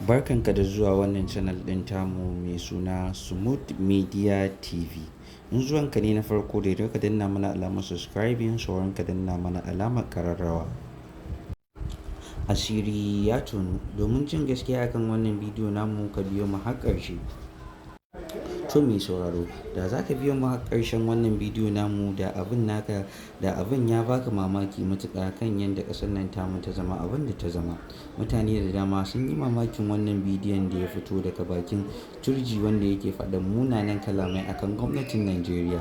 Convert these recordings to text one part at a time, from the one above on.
Barkanka da zuwa wannan channel ɗin tamu mai suna Smooth Media TV. In zuwanka ne na farko da ka danna mana alamar subscribing, sauran ka danna mana alamar ƙararrawa. Asiri ya tonu. Domin jin gaskiya akan wannan bidiyo namu ka biyo mu har ƙarshe. To mai sauraro, da za ka biyo mu har ƙarshen wannan bidiyo namu da abin ya baka mamaki matuƙa kan yadda ƙasar nan tamu ta zama abin da ta zama. Mutane da dama sun yi mamakin wannan bidiyon da ya fito daga bakin turji wanda yake faɗan munanan kalamai akan gwamnatin Najeriya.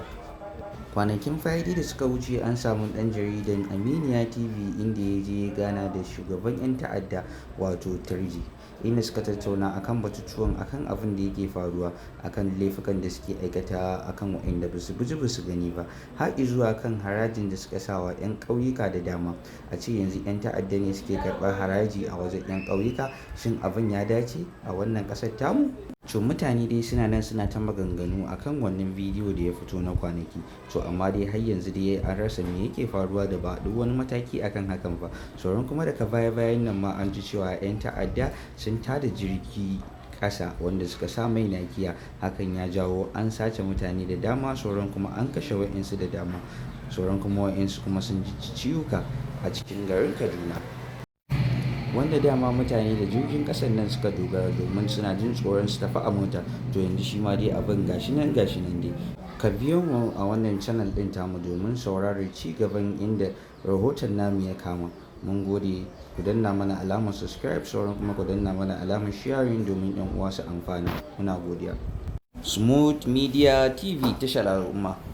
Kwanakin fayadi da suka wuce an samu ɗan jaridan Aminiya TV inda ya je gana da shugaban 'yan ta'adda wato turji, inda suka tattauna akan batutuwan akan abin da yake faruwa akan laifukan da suke aikata akan waɗanda ba su gani ba, har zuwa kan harajin da suka sawa 'yan ƙauyuka da dama. A ce yanzu 'yan ta'adda ne suke karɓar haraji a wajen 'yan ƙauyuka, shin abin ya dace a wannan ƙasar tamu? To mutane dai suna nan suna ta maganganu akan wannan bidiyo da ya fito na kwanaki, to amma dai har yanzu dai an rasa me yake faruwa da ba duk wani mataki akan hakan ba. Sauran kuma daga bayan nan ma an ji cewa 'yan ta'adda sun tada jirgi ƙasa wanda suka sa mai nakiya, hakan ya jawo an sace mutane da dama, sauran kuma an kashe wa'insu da dama, sauran kuma wa'insu kuma sun ji ciwuka a cikin garin Kaduna, wanda dama mutane da jirgin ƙasar nan suka dogara domin suna jin tsoron su tafi a mota. To yanzu shi ma dai abin gashi nan dai. Ka biyo mu a wannan channel ɗin tamu domin saurari ci gaban inda rahoton namu ya kama. Mun gode, ku danna mana alamar subscribe, sauran kuma ku danna mana alamar sharing domin 'yan uwa su amfana. Muna godiya. Smooth Media TV, tashar al'umma.